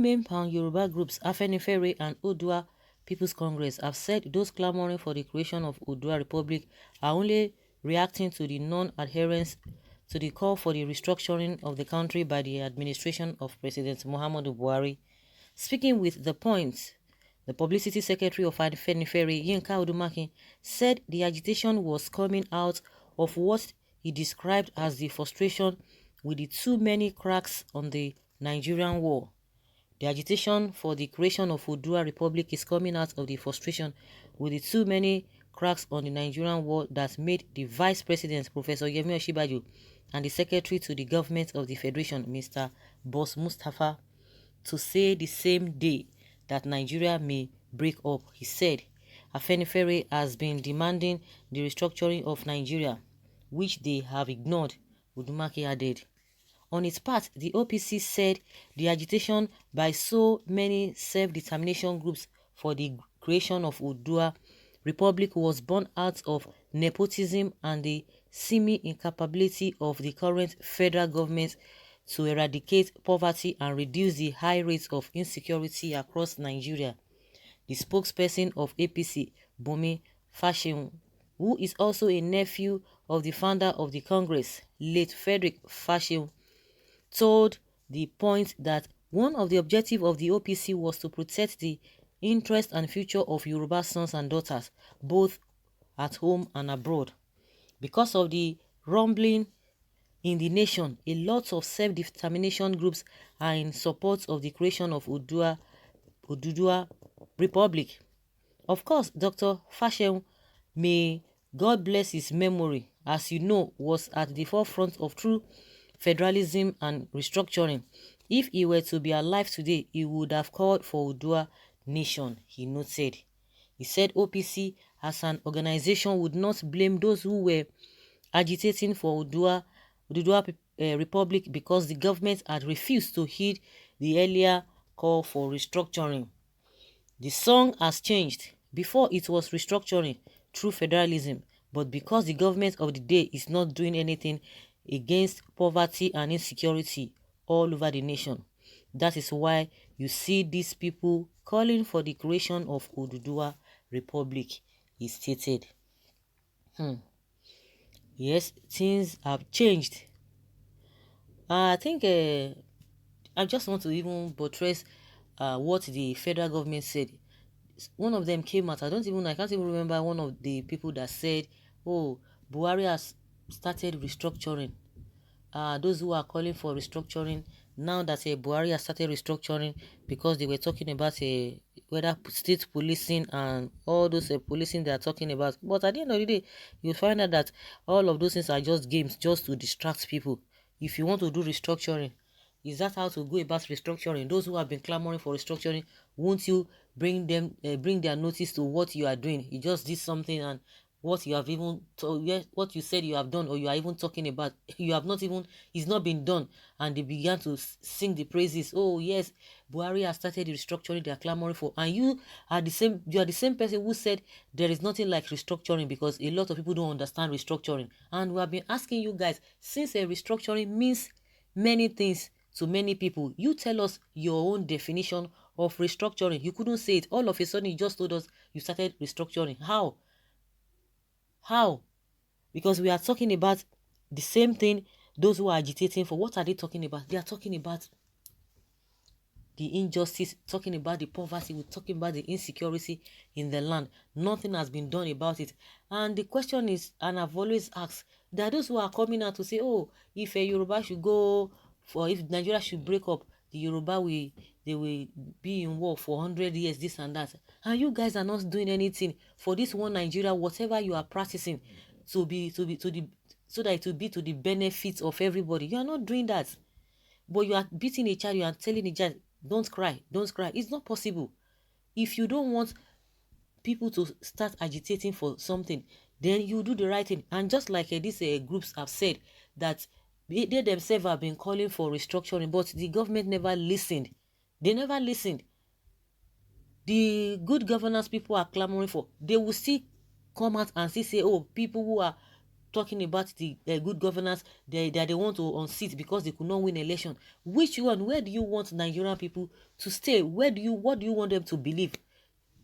main pan-Yoruba groups, Afenifere and Oduduwa People's Congress, have said those clamoring for the creation of Oduduwa Republic are only reacting to the non-adherence to the call for the restructuring of the country by the administration of President Muhammadu Buhari. Speaking with the point, the publicity secretary of Afenifere, Yinka Odumaki, said the agitation was coming out of what he described as the frustration with the too many cracks on the Nigerian war. The agitation for the creation of Oduduwa Republic is coming out of the frustration with the too many cracks on the Nigerian war that made the Vice President, Professor Yemi Osinbajo, and the Secretary to the Government of the Federation, Mr. Boss Mustapha, to say the same day that Nigeria may break up. He said, Afenifere has been demanding the restructuring of Nigeria, which they have ignored, Udumaki added. On its part, the OPC said the agitation by so many self-determination groups for the creation of Oduduwa Republic was born out of nepotism and the seeming incapability of the current federal government to eradicate poverty and reduce the high rates of insecurity across Nigeria. The spokesperson of APC, Bumi Fashion, who is also a nephew of the founder of the Congress, late Frederick Fashion, told the point that one of the objectives of the OPC was to protect the interest and future of Yoruba sons and daughters, both at home and abroad. Because of the rumbling in the nation, a lot of self-determination groups are in support of the creation of Oduduwa Republic. Of course, Dr. Fashion, may God bless his memory, as you know, was at the forefront of true federalism and restructuring. If he were to be alive today, he would have called for Oduduwa nation, he noted. He said OPC as an organization would not blame those who were agitating for Oduduwa Republic because the government had refused to heed the earlier call for restructuring. The song has changed. Before it was restructuring through federalism, but because the government of the day is not doing anything against poverty and insecurity all over the nation, that is why you see these people calling for the creation of Oduduwa Republic, he stated. Yes, things have changed. I think I just want to even buttress what the federal government said. One of them came out, I can't even remember one of the people that said, oh, Buhari has started restructuring. Those who are calling for restructuring, now that Buhari has started restructuring, because they were talking about whether state policing and all those policing they are talking about. But at the end of the day, you find out that all of those things are just games, just to distract people. If you want to do restructuring, is that how to go about restructuring? Those who have been clamoring for restructuring, won't you bring their notice to what you are doing? You just did something, and what you have even told, what you said you have done, or you are even talking about, you have not even, it's not been done, and they began to sing the praises. Oh yes, Buhari has started the restructuring they are clamoring for, and you are the same person who said there is nothing like restructuring because a lot of people don't understand restructuring. And we have been asking you guys, since a restructuring means many things to many people, you tell us your own definition of restructuring. You couldn't say it. All of a sudden you just told us you started restructuring. How? Because we are talking about the same thing those who are agitating for. What are they talking about? They are talking about the injustice, talking about the poverty, we're talking about the insecurity in the land. Nothing has been done about it. And the question is, and I've always asked, there are those who are coming out to say, oh, if a Yoruba should go, for if Nigeria should break up, the Yoruba they will be in war for 100 years, this and that. And you guys are not doing anything for this one Nigeria, whatever you are practicing, so that it will be to the benefit of everybody. You are not doing that. But you are beating a child, you are telling a child, don't cry, don't cry. It's not possible. If you don't want people to start agitating for something, then you do the right thing. And just like these groups have said, that they themselves have been calling for restructuring, but the government never listened. They never listened. The good governance people are clamoring for, they will still come out and still say, oh, people who are talking about the good governance, they want to unseat because they could not win election. Which one? Where do you want Nigerian people to stay? What do you want them to believe?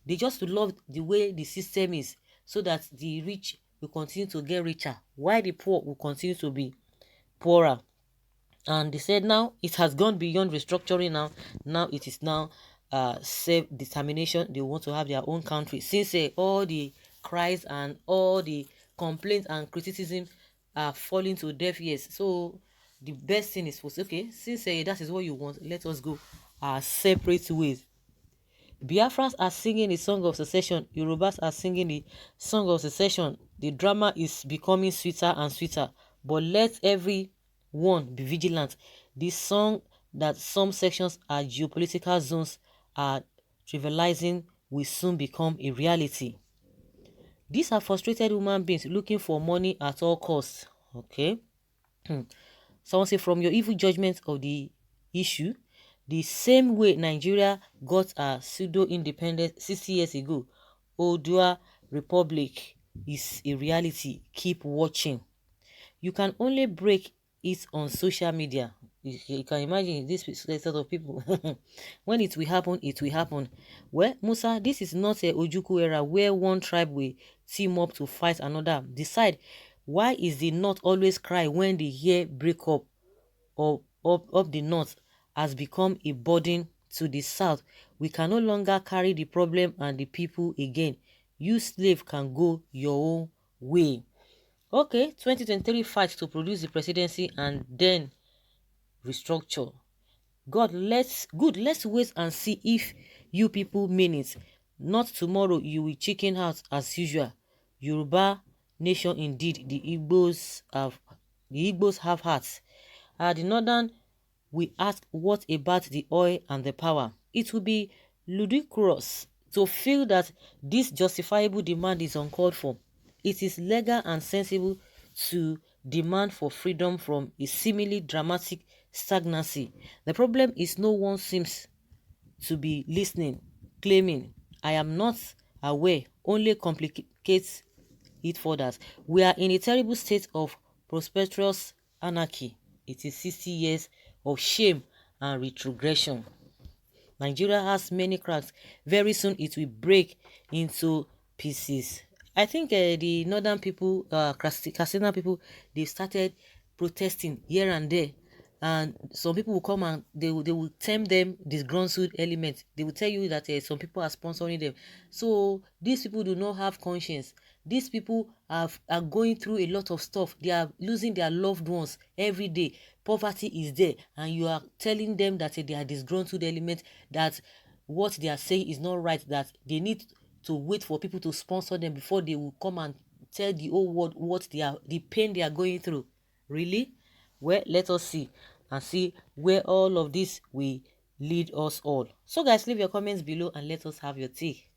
They just love the way the system is, so that the rich will continue to get richer, while the poor will continue to be poorer. And they said now it has gone beyond restructuring. Now it is now self-determination. They want to have their own country, since all the cries and all the complaints and criticism are falling to deaf ears. So the best thing is for, okay, since that is what you want, let us go our separate ways. Biafrans are singing the song of secession. Yorubas are singing the song of secession. The drama is becoming sweeter and sweeter. But let everyone be vigilant. This song that some sections are geopolitical zones are trivializing will soon become a reality. These are frustrated human beings looking for money at all costs. Okay. Someone say, from your evil judgment of the issue, the same way Nigeria got a pseudo-independence 60 years ago, Oduduwa Republic is a reality. Keep watching. You can only break it on social media. You can imagine this set of people. When it will happen, it will happen. Well, Musa, this is not a Ojukwu era where one tribe will team up to fight another. Decide, why is the north always cry when they hear break up, or up the north has become a burden to the south? We can no longer carry the problem and the people again. You slave can go your own way. Okay, 2023 fight to produce the presidency and then restructure. Let's wait and see if you people mean it. Not tomorrow you will chicken out as usual. Yoruba nation indeed. The Igbos have hearts. The northern we ask, what about the oil and the power? It will be ludicrous to feel that this justifiable demand is uncalled for. It is legal and sensible to demand for freedom from a seemingly dramatic stagnancy. The problem is no one seems to be listening, claiming, I am not aware, only complicates it further. We are in a terrible state of prosperous anarchy. It is 60 years of shame and retrogression. Nigeria has many cracks. Very soon it will break into pieces. I think the northern people, Katsina people, they started protesting here and there. And some people will come and they will term them disgruntled elements. They will tell you that some people are sponsoring them. So these people do not have conscience. These people are going through a lot of stuff. They are losing their loved ones every day. Poverty is there, and you are telling them that they are disgruntled elements, that what they are saying is not right, that they need to wait for people to sponsor them before they will come and tell the whole world what the pain they are going through. Really? Well, let us see and see where all of this will lead us all. So guys, leave your comments below and let us have your take.